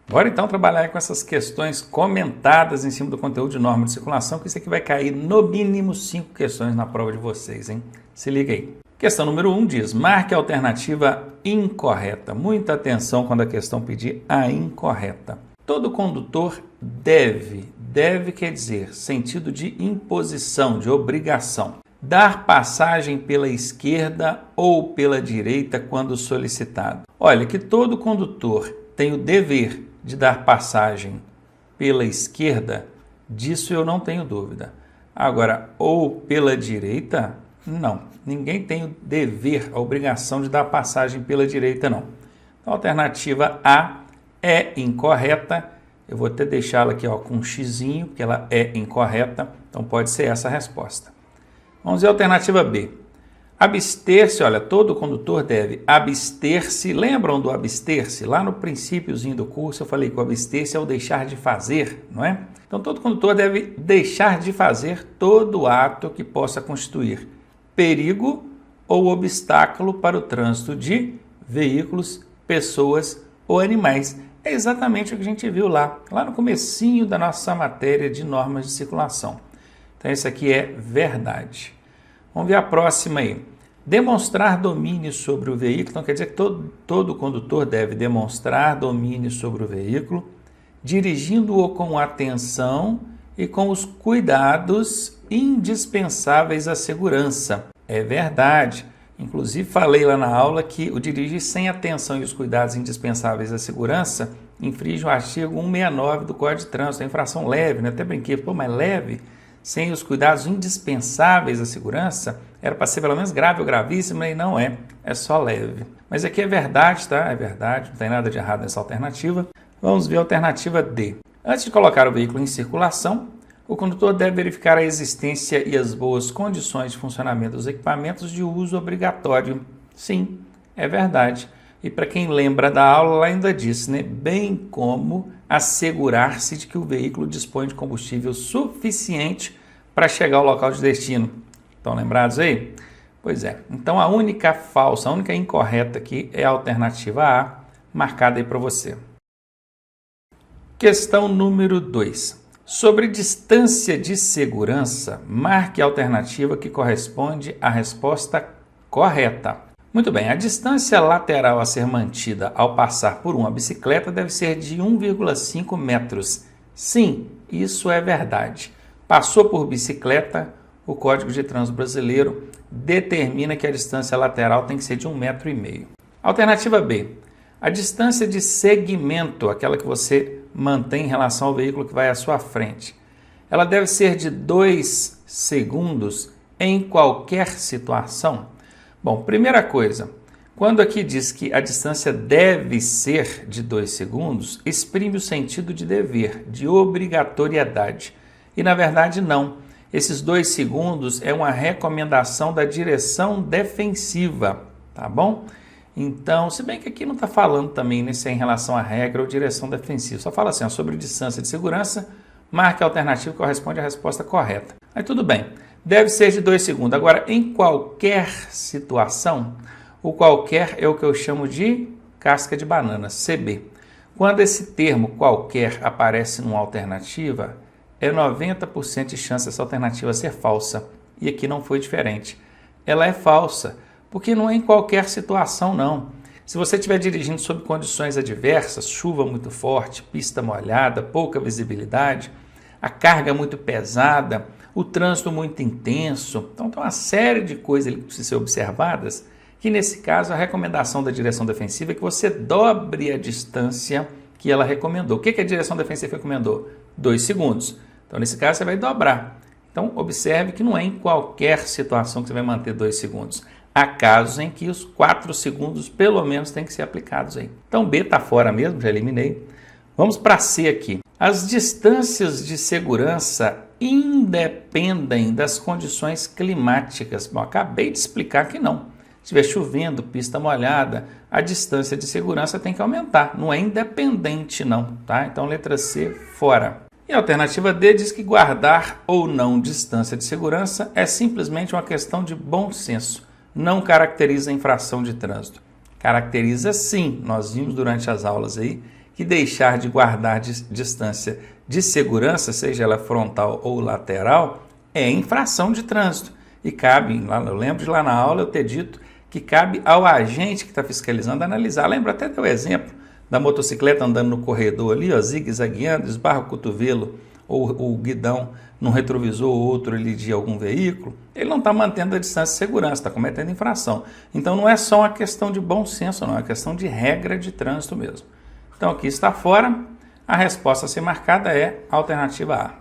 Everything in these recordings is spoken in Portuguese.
Bora então trabalhar com essas questões comentadas em cima do conteúdo de norma de circulação, que isso aqui vai cair no mínimo 5 questões na prova de vocês, hein? Se liga aí. Questão número 1 diz, marque a alternativa incorreta. Muita atenção quando a questão pedir a incorreta. Todo condutor deve quer dizer sentido de imposição, de obrigação, dar passagem pela esquerda ou pela direita quando solicitado. Olha, que todo condutor tem o dever de dar passagem pela esquerda, disso eu não tenho dúvida. Agora, ou pela direita, não. Ninguém tem o dever, a obrigação de dar passagem pela direita, não. Então, a alternativa A é incorreta. Eu vou até deixá-la aqui ó, com um xizinho, porque ela é incorreta. Então, pode ser essa a resposta. Vamos ver a alternativa B. Abster-se, olha, todo condutor deve abster-se. Lembram do abster-se? Lá no princípiozinho do curso eu falei que o abster-se é o deixar de fazer, não é? Então, todo condutor deve deixar de fazer todo ato que possa constituir perigo ou obstáculo para o trânsito de veículos, pessoas ou animais. É exatamente o que a gente viu lá no comecinho da nossa matéria de normas de circulação. Então, isso aqui é verdade. Vamos ver a próxima aí. Demonstrar domínio sobre o veículo. Então, quer dizer que todo condutor deve demonstrar domínio sobre o veículo, dirigindo-o com atenção e com os cuidados indispensáveis à segurança. É verdade. Inclusive, falei lá na aula que o dirigir sem atenção e os cuidados indispensáveis à segurança infringe o artigo 169 do Código de Trânsito. É infração leve, né? Até brinquei, mas leve, sem os cuidados indispensáveis à segurança, era para ser pelo menos grave ou gravíssimo, e não é só leve. Mas aqui é verdade, tá? É verdade, não tem nada de errado nessa alternativa. Vamos ver a alternativa D. Antes de colocar o veículo em circulação, o condutor deve verificar a existência e as boas condições de funcionamento dos equipamentos de uso obrigatório. Sim, é verdade. E para quem lembra da aula, ela ainda disse, né? Bem como assegurar-se de que o veículo dispõe de combustível suficiente para chegar ao local de destino. Estão lembrados aí? Pois é. Então, a única falsa, a única incorreta aqui é a alternativa A, marcada aí para você. Questão número 2. Sobre distância de segurança, marque a alternativa que corresponde à resposta correta. Muito bem, a distância lateral a ser mantida ao passar por uma bicicleta deve ser de 1,5 metros. Sim, isso é verdade. Passou por bicicleta, o Código de Trânsito Brasileiro determina que a distância lateral tem que ser de 1,5 metro. Alternativa B. A distância de segmento, aquela que você mantém em relação ao veículo que vai à sua frente, ela deve ser de 2 segundos em qualquer situação? Bom, primeira coisa, quando aqui diz que a distância deve ser de 2 segundos, exprime o sentido de dever, de obrigatoriedade. E na verdade não. Esses 2 segundos é uma recomendação da direção defensiva, tá bom? Então, se bem que aqui não está falando também né, se é em relação à regra ou direção defensiva, só fala assim, ó, sobre distância de segurança, marque a alternativa que corresponde à resposta correta. Aí tudo bem, deve ser de 2 segundos. Agora, em qualquer situação, o qualquer é o que eu chamo de casca de banana, CB. Quando esse termo qualquer aparece numa alternativa, é 90% de chance dessa alternativa ser falsa. E aqui não foi diferente. Ela é falsa. Porque não é em qualquer situação, não. Se você estiver dirigindo sob condições adversas, chuva muito forte, pista molhada, pouca visibilidade, a carga muito pesada, o trânsito muito intenso, então tem uma série de coisas que precisam ser observadas, que nesse caso a recomendação da direção defensiva é que você dobre a distância que ela recomendou. O que a direção defensiva recomendou? 2 segundos. Então nesse caso você vai dobrar. Então observe que não é em qualquer situação que você vai manter 2 segundos. Há casos em que os 4 segundos, pelo menos, têm que ser aplicados aí. Então, B está fora mesmo, já eliminei. Vamos para C aqui. As distâncias de segurança independem das condições climáticas. Bom, acabei de explicar que não. Se estiver chovendo, pista molhada, a distância de segurança tem que aumentar. Não é independente, não. Tá? Então, letra C, fora. E a alternativa D diz que guardar ou não distância de segurança é simplesmente uma questão de bom senso. Não caracteriza infração de trânsito. Caracteriza sim, nós vimos durante as aulas aí que deixar de guardar distância de segurança, seja ela frontal ou lateral, é infração de trânsito. E cabe, eu lembro de lá na aula eu ter dito que cabe ao agente que está fiscalizando analisar. Lembro até do exemplo da motocicleta andando no corredor ali, ó, zigue-zagueando, esbarra o cotovelo ou o guidão num retrovisor ou outro ali de algum veículo, ele não está mantendo a distância de segurança, está cometendo infração. Então não é só uma questão de bom senso, não, é uma questão de regra de trânsito mesmo. Então aqui está fora, a resposta a ser marcada é a alternativa A.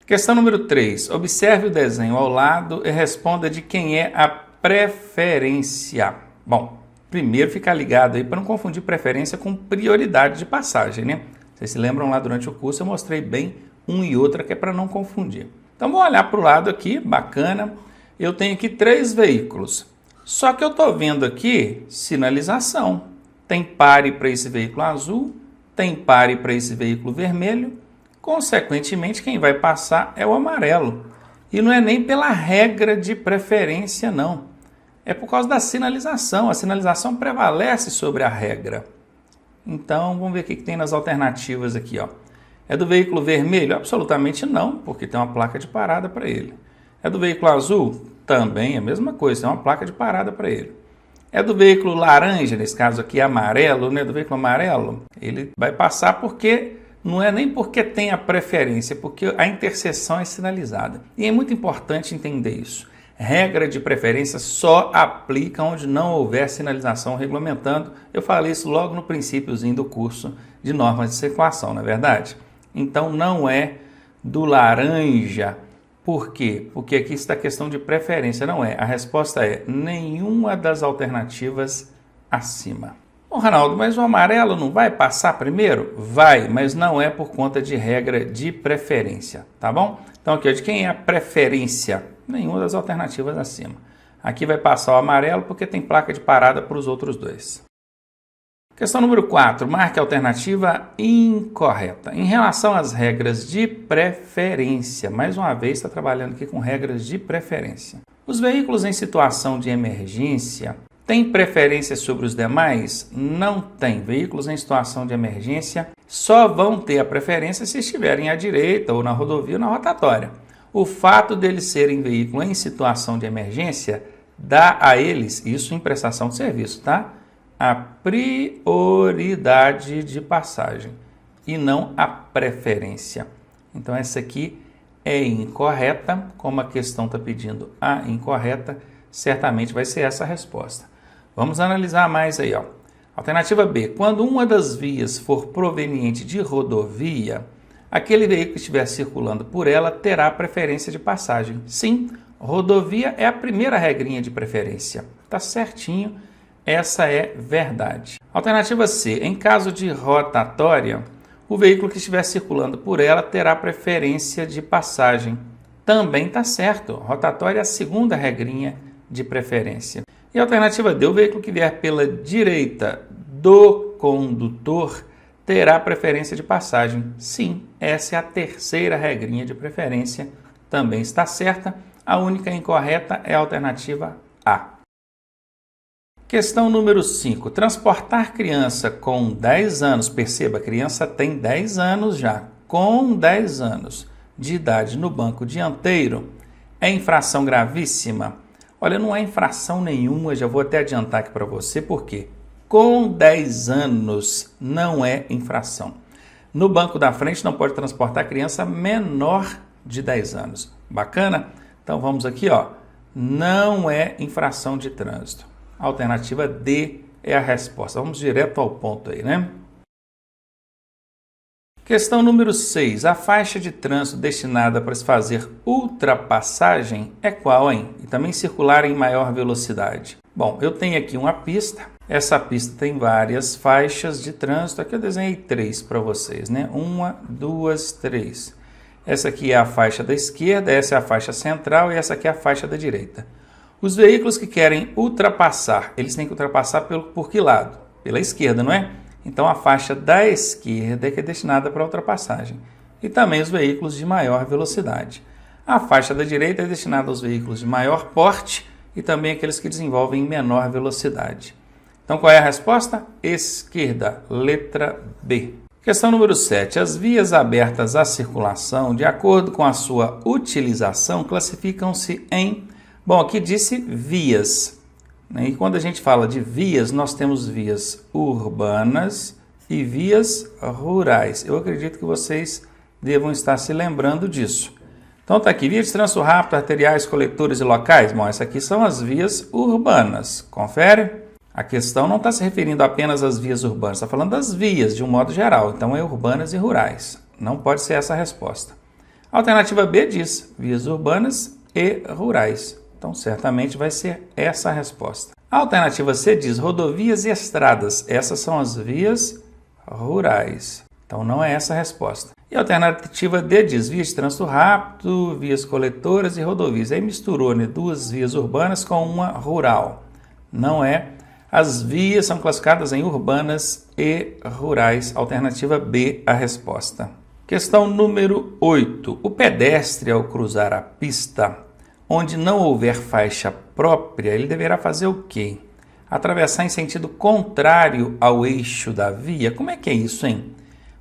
Questão número 3. Observe o desenho ao lado e responda de quem é a preferência. Bom, primeiro ficar ligado aí para não confundir preferência com prioridade de passagem, né? Vocês se lembram lá durante o curso eu mostrei bem um e outra que é para não confundir. Então vou olhar para o lado aqui, bacana. Eu tenho aqui 3 veículos. Só que eu estou vendo aqui sinalização. Tem pare para esse veículo azul, tem pare para esse veículo vermelho. Consequentemente, quem vai passar é o amarelo. E não é nem pela regra de preferência, não. É por causa da sinalização. A sinalização prevalece sobre a regra. Então, vamos ver o que tem nas alternativas aqui, ó. É do veículo vermelho? Absolutamente não, porque tem uma placa de parada para ele. É do veículo azul? Também é a mesma coisa, tem uma placa de parada para ele. É do veículo laranja, nesse caso aqui amarelo, né? Do veículo amarelo, ele vai passar porque não é nem porque tem a preferência, é porque a interseção é sinalizada. E é muito importante entender isso. Regra de preferência só aplica onde não houver sinalização regulamentando. Eu falei isso logo no princípiozinho do curso de normas de circulação, não é verdade? Então não é do laranja. Por quê? Porque aqui está a questão de preferência, não é. A resposta é nenhuma das alternativas acima. Ô Ronaldo, mas o amarelo não vai passar primeiro? Vai, mas não é por conta de regra de preferência, tá bom? Então aqui, ó, de quem é a preferência? Nenhuma das alternativas acima. Aqui vai passar o amarelo porque tem placa de parada para os outros 2. Questão número 4. Marque a alternativa incorreta. Em relação às regras de preferência, mais uma vez está trabalhando aqui com regras de preferência. Os veículos em situação de emergência têm preferência sobre os demais? Não tem. Veículos em situação de emergência só vão ter a preferência se estiverem à direita ou na rodovia ou na rotatória. O fato deles serem veículos em situação de emergência dá a eles, isso em prestação de serviço, tá? A prioridade de passagem e não a preferência. Então essa aqui é incorreta, como a questão está pedindo a incorreta, certamente vai ser essa a resposta. Vamos analisar mais aí, ó. Alternativa B. Quando uma das vias for proveniente de rodovia, aquele veículo que estiver circulando por ela terá preferência de passagem. Sim, rodovia é a primeira regrinha de preferência. Tá certinho, essa é verdade. Alternativa C. Em caso de rotatória, o veículo que estiver circulando por ela terá preferência de passagem. Também tá certo, rotatória é a segunda regrinha de preferência. E a alternativa D. O veículo que vier pela direita do condutor terá preferência de passagem. Sim, essa é a terceira regrinha de preferência. Também está certa. A única incorreta é a alternativa A. Questão número 5. Transportar criança com 10 anos, perceba, a criança tem 10 anos já, com 10 anos de idade no banco dianteiro, é infração gravíssima? Olha, não é infração nenhuma, já vou até adiantar aqui para você, por quê? Com 10 anos não é infração. No banco da frente não pode transportar criança menor de 10 anos. Bacana? Então vamos aqui, ó. Não é infração de trânsito. A alternativa D é a resposta. Vamos direto ao ponto aí, né? Questão número 6. A faixa de trânsito destinada para se fazer ultrapassagem é qual, hein? E também circular em maior velocidade. Bom, eu tenho aqui uma pista. Essa pista tem várias faixas de trânsito. Aqui eu desenhei 3 para vocês, né? 1, 2, 3. Essa aqui é a faixa da esquerda, essa é a faixa central e essa aqui é a faixa da direita. Os veículos que querem ultrapassar, eles têm que ultrapassar por que lado? Pela esquerda, não é? Então a faixa da esquerda é que é destinada para ultrapassagem. E também os veículos de maior velocidade. A faixa da direita é destinada aos veículos de maior porte e também aqueles que desenvolvem menor velocidade. Então, qual é a resposta? Esquerda, letra B. Questão número 7. As vias abertas à circulação, de acordo com a sua utilização, classificam-se em... Bom, aqui disse vias. E quando a gente fala de vias, nós temos vias urbanas e vias rurais. Eu acredito que vocês devam estar se lembrando disso. Então está aqui, vias de trânsito rápido, arteriais, coletores e locais. Bom, essas aqui são as vias urbanas. Confere? A questão não está se referindo apenas às vias urbanas, está falando das vias de um modo geral. Então é urbanas e rurais. Não pode ser essa a resposta. A alternativa B diz vias urbanas e rurais. Então certamente vai ser essa a resposta. A alternativa C diz rodovias e estradas. Essas são as vias rurais. Então não é essa a resposta. E a alternativa D diz vias de trânsito rápido, vias coletoras e rodovias. Aí misturou, né, duas vias urbanas com uma rural. Não é. As vias são classificadas em urbanas e rurais. Alternativa B a resposta. Questão número 8. O pedestre, ao cruzar a pista, onde não houver faixa própria, ele deverá fazer o quê? Atravessar em sentido contrário ao eixo da via. Como é que é isso, hein?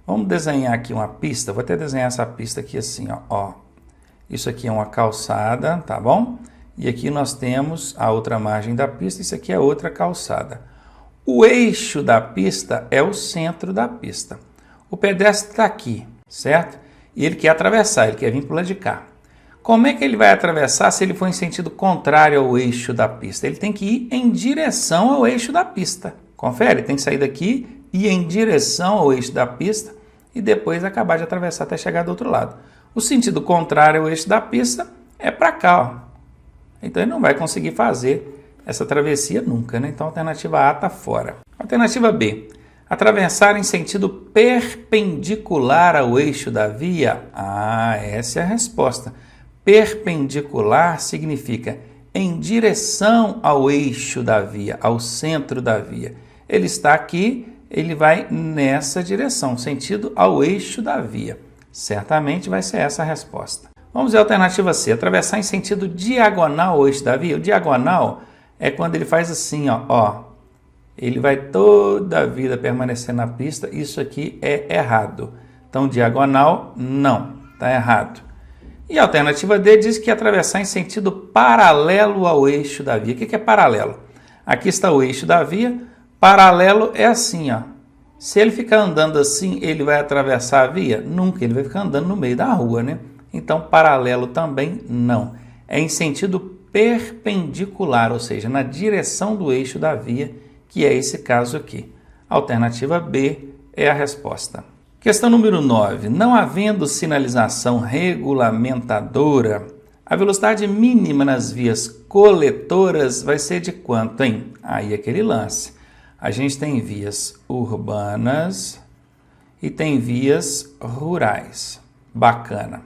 Vamos desenhar aqui uma pista. Vou até desenhar essa pista aqui assim, ó. Isso aqui é uma calçada, tá bom? E aqui nós temos a outra margem da pista. Isso aqui é outra calçada. O eixo da pista é o centro da pista. O pedestre está aqui, certo? E ele quer atravessar, ele quer vir para o lado de cá. Como é que ele vai atravessar se ele for em sentido contrário ao eixo da pista? Ele tem que ir em direção ao eixo da pista. Confere? Tem que sair daqui, ir em direção ao eixo da pista e depois acabar de atravessar até chegar do outro lado. O sentido contrário ao eixo da pista é para cá, ó. Então ele não vai conseguir fazer essa travessia nunca, né? Então a alternativa A está fora. Alternativa B. Atravessar em sentido perpendicular ao eixo da via. Essa é a resposta. Perpendicular significa em direção ao eixo da via, ao centro da via. Ele está aqui, ele vai nessa direção, sentido ao eixo da via. Certamente vai ser essa a resposta. Vamos ver a alternativa C. Atravessar em sentido diagonal ao eixo da via. O diagonal é quando ele faz assim, ó. Ele vai toda a vida permanecer na pista. Isso aqui é errado. Então, diagonal, não. Está errado. E a alternativa D diz que atravessar em sentido paralelo ao eixo da via. O que é paralelo? Aqui está o eixo da via. Paralelo é assim, ó. Se ele ficar andando assim, ele vai atravessar a via? Nunca. Ele vai ficar andando no meio da rua, né? Então, paralelo também não. É em sentido perpendicular, ou seja, na direção do eixo da via, que é esse caso aqui. Alternativa B é a resposta. Questão número 9. Não havendo sinalização regulamentadora, a velocidade mínima nas vias coletoras vai ser de quanto, hein? Aí aquele lance. A gente tem vias urbanas e tem vias rurais. Bacana.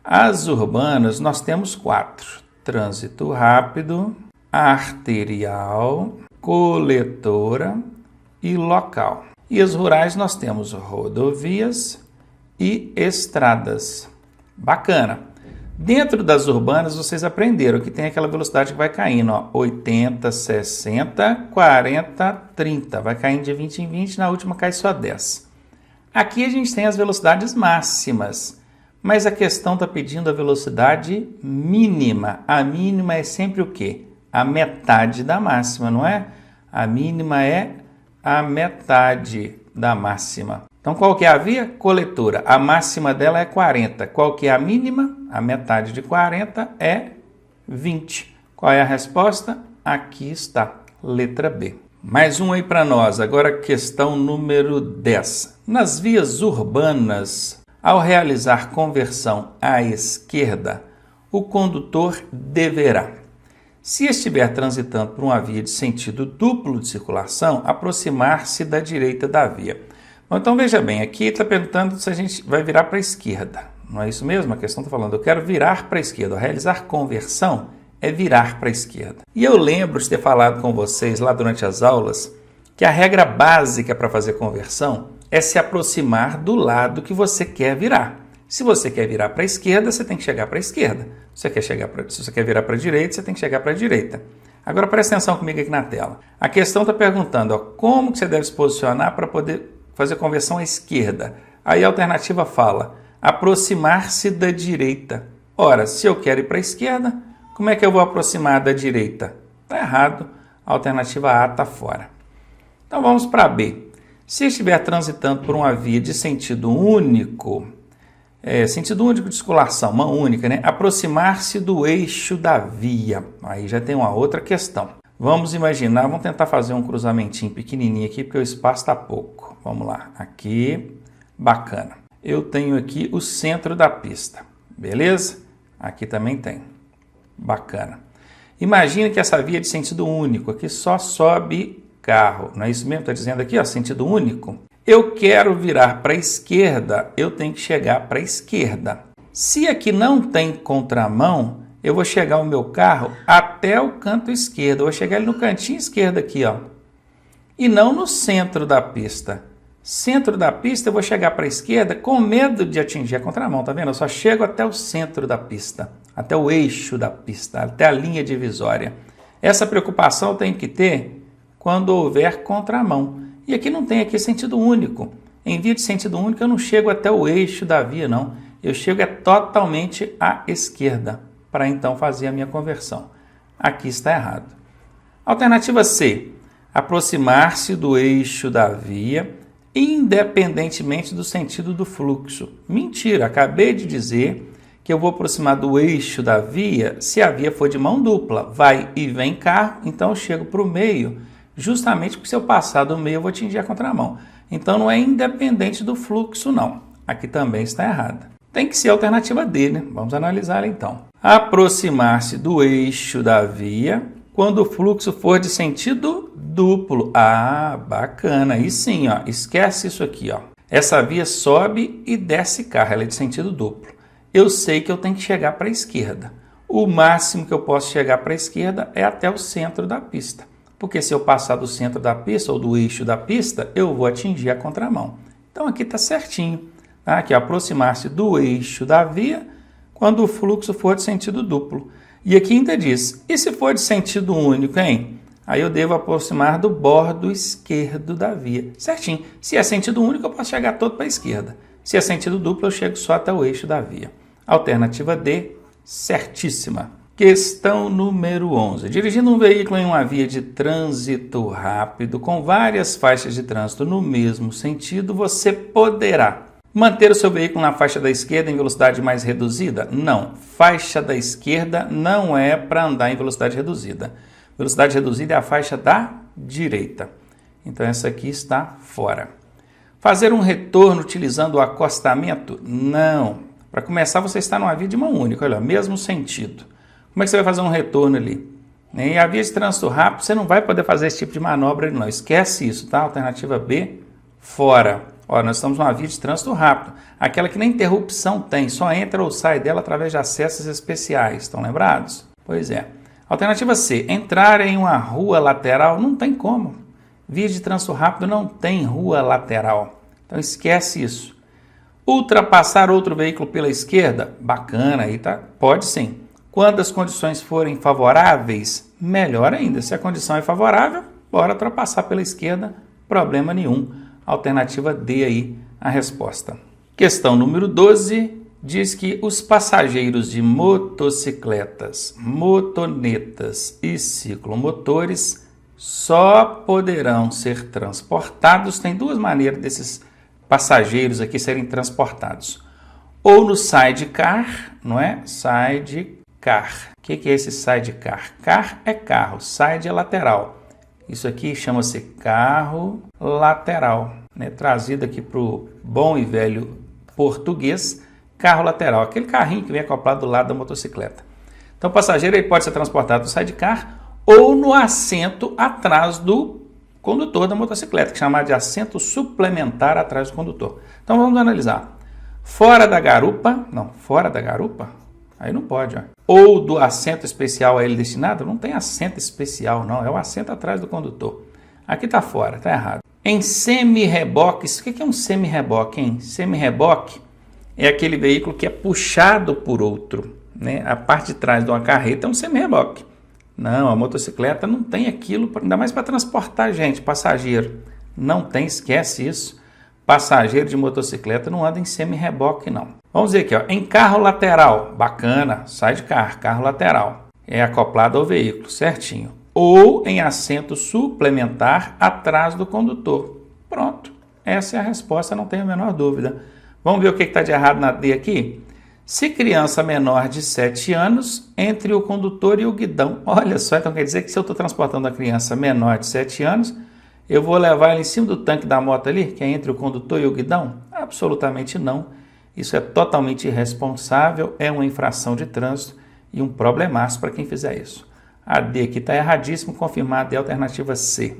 As urbanas nós temos 4. Trânsito rápido, arterial, coletora e local. E as rurais nós temos rodovias e estradas. Bacana. Dentro das urbanas vocês aprenderam que tem aquela velocidade que vai caindo, ó, 80, 60, 40, 30. Vai caindo de 20 em 20, na última cai só 10. Aqui a gente tem as velocidades máximas. Mas a questão está pedindo a velocidade mínima. A mínima é sempre o quê? A metade da máxima, não é? A mínima é a metade da máxima. Então, qual que é a via? Coletora. A máxima dela é 40. Qual que é a mínima? A metade de 40 é 20. Qual é a resposta? Aqui está, letra B. Mais um aí para nós. Agora, questão número 10. Nas vias urbanas, ao realizar conversão à esquerda, o condutor deverá, se estiver transitando por uma via de sentido duplo de circulação, aproximar-se da direita da via. Bom, então veja bem, aqui está perguntando se a gente vai virar para a esquerda. Não é isso mesmo? A questão está falando, eu quero virar para a esquerda. Ao realizar conversão é virar para a esquerda. E eu lembro de ter falado com vocês lá durante as aulas que a regra básica para fazer conversão é se aproximar do lado que você quer virar. Se você quer virar para a esquerda, você tem que chegar para a esquerda. Se você quer virar para a direita, você tem que chegar para a direita. Agora presta atenção comigo aqui na tela. A questão está perguntando, ó, como que você deve se posicionar para poder fazer conversão à esquerda. Aí a alternativa fala, aproximar-se da direita. Ora, se eu quero ir para a esquerda, como é que eu vou aproximar da direita? Está errado, a alternativa A está fora. Então vamos para B. Se estiver transitando por uma via de sentido único, sentido único de circulação, mão única, né? Aproximar-se do eixo da via. Aí já tem uma outra questão. Vamos imaginar, vamos tentar fazer um cruzamentinho pequenininho aqui, porque o espaço está pouco. Vamos lá, aqui, bacana. Eu tenho aqui o centro da pista, beleza? Aqui também tem, bacana. Imagina que essa via é de sentido único, aqui só sobe carro, não é isso mesmo? Está dizendo aqui, ó, sentido único. Eu quero virar para a esquerda, eu tenho que chegar para a esquerda. Se aqui não tem contramão, eu vou chegar o meu carro até o canto esquerdo. Eu vou chegar ele no cantinho esquerdo aqui, ó. E não no centro da pista. Centro da pista, eu vou chegar para a esquerda com medo de atingir a contramão, tá vendo? Eu só chego até o centro da pista, até o eixo da pista, até a linha divisória. Essa preocupação eu tenho que ter quando houver contramão. E aqui não tem aqui sentido único. Em via de sentido único eu não chego até o eixo da via, não. Eu chego totalmente à esquerda, para então fazer a minha conversão. Aqui está errado. Alternativa C. Aproximar-se do eixo da via, independentemente do sentido do fluxo. Mentira, acabei de dizer que eu vou aproximar do eixo da via se a via for de mão dupla. Vai e vem carro, então eu chego para o meio, justamente porque se eu passar do meio eu vou atingir a contramão. Então não é independente do fluxo, não. Aqui também está errado. Tem que ser a alternativa D, né? Vamos analisar ela então. Aproximar-se do eixo da via quando o fluxo for de sentido duplo. Ah, bacana. Aí sim, ó, esquece isso aqui, ó. Essa via sobe e desce carro, ela é de sentido duplo. Eu sei que eu tenho que chegar para a esquerda. O máximo que eu posso chegar para a esquerda é até o centro da pista. Porque se eu passar do centro da pista ou do eixo da pista, eu vou atingir a contramão. Então aqui está certinho. Tá? Aqui, aproximar-se do eixo da via quando o fluxo for de sentido duplo. E aqui ainda diz, e se for de sentido único, hein? Aí eu devo aproximar do bordo esquerdo da via. Certinho. Se é sentido único, eu posso chegar todo para a esquerda. Se é sentido duplo, eu chego só até o eixo da via. Alternativa D, certíssima. Questão número 11. Dirigindo um veículo em uma via de trânsito rápido, com várias faixas de trânsito no mesmo sentido, você poderá manter o seu veículo na faixa da esquerda em velocidade mais reduzida? Não. Faixa da esquerda não é para andar em velocidade reduzida. Velocidade reduzida é a faixa da direita. Então essa aqui está fora. Fazer um retorno utilizando o acostamento? Não. Para começar, você está numa via de mão única, olha, mesmo sentido. Como é que você vai fazer um retorno ali? Em a via de trânsito rápido, você não vai poder fazer esse tipo de manobra ali, não. Esquece isso, tá? Alternativa B, fora. Ó, nós estamos numa via de trânsito rápido. Aquela que nem interrupção tem, só entra ou sai dela através de acessos especiais. Estão lembrados? Pois é. Alternativa C, entrar em uma rua lateral, não tem como. Via de trânsito rápido não tem rua lateral. Então esquece isso. Ultrapassar outro veículo pela esquerda? Bacana, aí tá? Pode sim. Quando as condições forem favoráveis, melhor ainda. Se a condição é favorável, bora ultrapassar pela esquerda, problema nenhum. Alternativa D aí, a resposta. Questão número 12, diz que os passageiros de motocicletas, motonetas e ciclomotores só poderão ser transportados. Tem duas maneiras desses passageiros aqui serem transportados. Ou no sidecar, não é? Sidecar. O que é esse sidecar? Car é carro, side é lateral. Isso aqui chama-se carro lateral, né? Trazido aqui para o bom e velho português, carro lateral. Aquele carrinho que vem acoplado do lado da motocicleta. Então o passageiro ele pode ser transportado no sidecar ou no assento atrás do condutor da motocicleta, que é chamado de assento suplementar atrás do condutor. Então vamos analisar. Fora da garupa, não, fora da garupa, aí não pode, ó. Ou do assento especial a ele destinado, não tem assento especial, não, é o assento atrás do condutor. Aqui está fora, está errado. Em semi-reboque, o que é um semi-reboque, hein? Semi-reboque é aquele veículo que é puxado por outro, né? A parte de trás de uma carreta é um semi-reboque. Não, a motocicleta não tem aquilo, ainda mais para transportar gente, passageiro. Não tem, esquece isso. Passageiro de motocicleta não anda em semi-reboque, não. Vamos ver aqui, ó, em carro lateral, bacana, sai de carro lateral. É acoplado ao veículo, certinho. Ou em assento suplementar atrás do condutor. Pronto, essa é a resposta, não tenho a menor dúvida. Vamos ver o que está de errado na D aqui? Se criança menor de 7 anos, entre o condutor e o guidão. Olha só, então quer dizer que se eu estou transportando a criança menor de 7 anos, eu vou levar ela em cima do tanque da moto ali, que é entre o condutor e o guidão? Absolutamente não. Isso é totalmente irresponsável, é uma infração de trânsito e um problemaço para quem fizer isso. A D aqui está erradíssimo, confirmada é a alternativa C.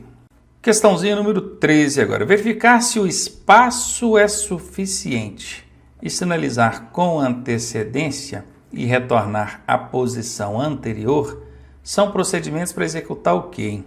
Questãozinha número 13 agora. Verificar se o espaço é suficiente e sinalizar com antecedência e retornar à posição anterior são procedimentos para executar o quê, hein?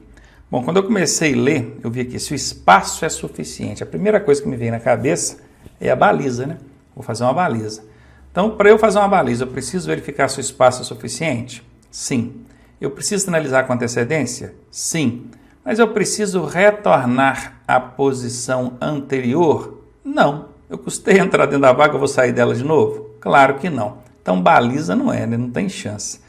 Bom, quando eu comecei a ler, eu vi aqui, se o espaço é suficiente, a primeira coisa que me veio na cabeça é a baliza, né? Vou fazer uma baliza. Então, para eu fazer uma baliza, eu preciso verificar se o espaço é suficiente? Sim. Eu preciso sinalizar com antecedência? Sim. Mas eu preciso retornar à posição anterior? Não. Eu custei entrar dentro da vaga, eu vou sair dela de novo? Claro que não. Então, baliza não é, né? Não tem chance.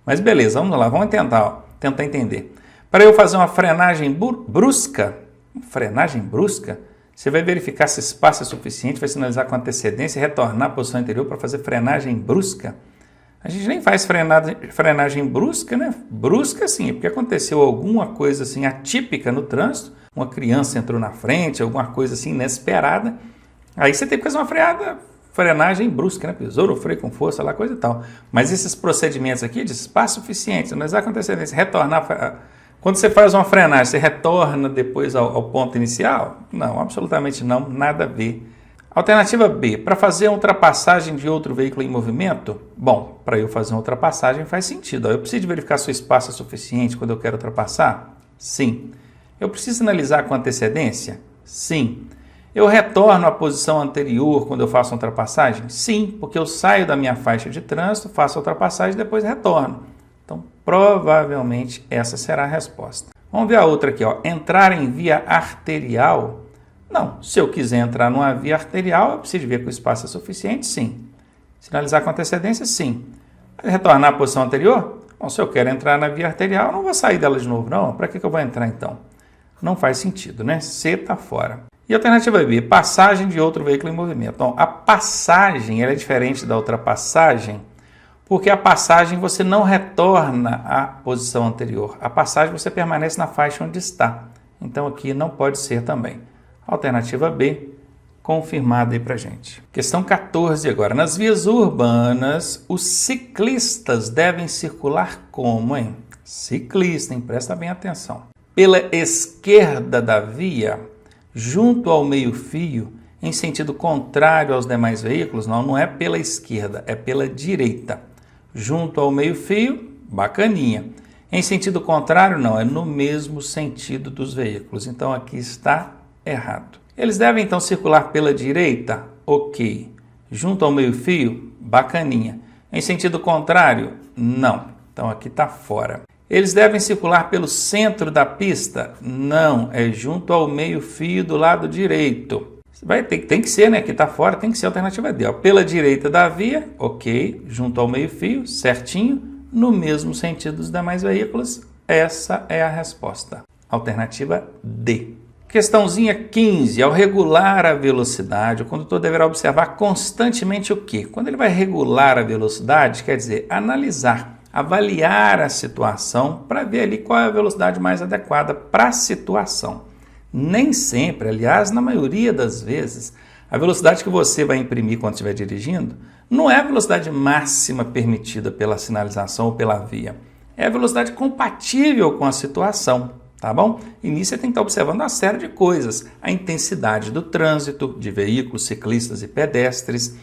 Mas beleza, vamos lá, vamos tentar entender. Para eu fazer uma frenagem brusca, você vai verificar se o espaço é suficiente, vai sinalizar com antecedência e retornar à posição anterior para fazer frenagem brusca. A gente nem faz frenagem brusca, né? Brusca sim, porque aconteceu alguma coisa assim atípica no trânsito, uma criança entrou na frente, alguma coisa assim inesperada. Aí você tem que fazer uma frenagem brusca, né? Pisou no freio com força, lá, coisa e tal. Mas esses procedimentos aqui de espaço suficiente, sinalizar com antecedência, retornar. Quando você faz uma frenagem, você retorna depois ao ponto inicial? Não, absolutamente não, nada a ver. Alternativa B, para fazer a ultrapassagem de outro veículo em movimento? Bom, para eu fazer uma ultrapassagem faz sentido. Eu preciso verificar se o espaço é suficiente quando eu quero ultrapassar? Sim. Eu preciso sinalizar com antecedência? Sim. Eu retorno à posição anterior quando eu faço uma ultrapassagem? Sim, porque eu saio da minha faixa de trânsito, faço a ultrapassagem e depois retorno. Então, provavelmente essa será a resposta. Vamos ver a outra aqui, ó. Entrar em via arterial? Não. Se eu quiser entrar numa via arterial, eu preciso ver que o espaço é suficiente? Sim. Sinalizar com antecedência? Sim. Mas retornar à posição anterior? Bom, se eu quero entrar na via arterial, eu não vou sair dela de novo, não. Para que eu vou entrar, então? Não faz sentido, né? C está fora. E a alternativa B, passagem de outro veículo em movimento. Então, a passagem ela é diferente da ultrapassagem, porque a passagem você não retorna à posição anterior. A passagem você permanece na faixa onde está. Então, aqui não pode ser também. Alternativa B, confirmada aí pra gente. Questão 14 agora. Nas vias urbanas, os ciclistas devem circular como, hein? Ciclista, hein? Presta bem atenção. Pela esquerda da via, junto ao meio-fio, em sentido contrário aos demais veículos? Não é pela esquerda, é pela direita. Junto ao meio-fio, bacaninha. Em sentido contrário, não, é no mesmo sentido dos veículos. Então, aqui está errado. Eles devem, então, circular pela direita? Ok. Junto ao meio-fio? Bacaninha. Em sentido contrário? Não. Então, aqui está fora. Eles devem circular pelo centro da pista? Não, é junto ao meio-fio do lado direito. Tem que ser, né? Aqui está fora, tem que ser a alternativa D. Ó. Pela direita da via, ok, junto ao meio-fio, certinho, no mesmo sentido dos demais veículos. Essa é a resposta. Alternativa D. Questãozinha 15. Ao regular a velocidade, o condutor deverá observar constantemente o quê? Quando ele vai regular a velocidade, quer dizer, analisar, avaliar a situação para ver ali qual é a velocidade mais adequada para a situação. Nem sempre, aliás, na maioria das vezes, a velocidade que você vai imprimir quando estiver dirigindo não é a velocidade máxima permitida pela sinalização ou pela via. É a velocidade compatível com a situação, tá bom? E nisso você tem que estar observando uma série de coisas. A intensidade do trânsito, de veículos, ciclistas e pedestres,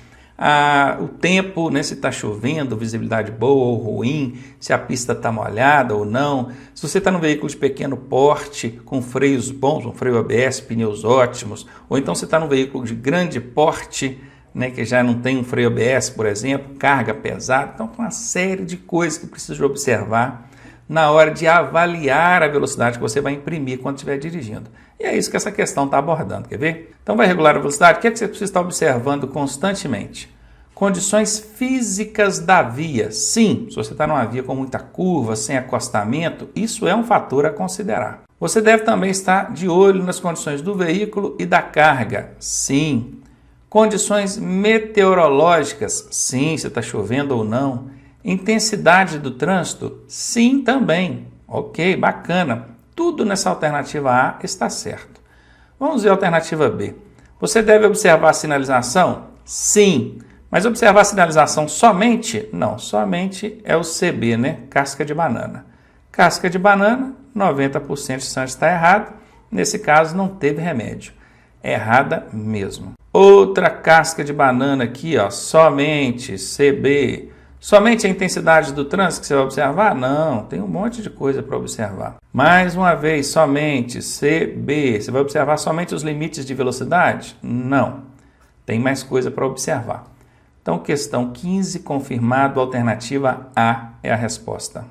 o tempo, né, se está chovendo, visibilidade boa ou ruim, se a pista está molhada ou não, se você está num veículo de pequeno porte, com freios bons, um freio ABS, pneus ótimos, ou então você está num veículo de grande porte, né, que já não tem um freio ABS, por exemplo, carga pesada, então tem uma série de coisas que precisa observar na hora de avaliar a velocidade que você vai imprimir quando estiver dirigindo. E é isso que essa questão está abordando, quer ver? Então vai regular a velocidade, o que é que você precisa estar observando constantemente? Condições físicas da via. Sim, se você está numa via com muita curva, sem acostamento, isso é um fator a considerar. Você deve também estar de olho nas condições do veículo e da carga. Sim. Condições meteorológicas. Sim, se está chovendo ou não. Intensidade do trânsito? Sim, também. Ok, bacana. Tudo nessa alternativa A está certo. Vamos ver a alternativa B. Você deve observar a sinalização? Sim. Mas observar a sinalização somente? Não, somente é o CB, né? Casca de banana. Casca de banana, 90% de chance está errado. Nesse caso, não teve remédio. Errada mesmo. Outra casca de banana aqui, ó, somente CB. Somente a intensidade do trânsito que você vai observar? Não, tem um monte de coisa para observar. Mais uma vez, somente CB. Você vai observar somente os limites de velocidade? Não, tem mais coisa para observar. Então, questão 15, confirmado, alternativa A é a resposta.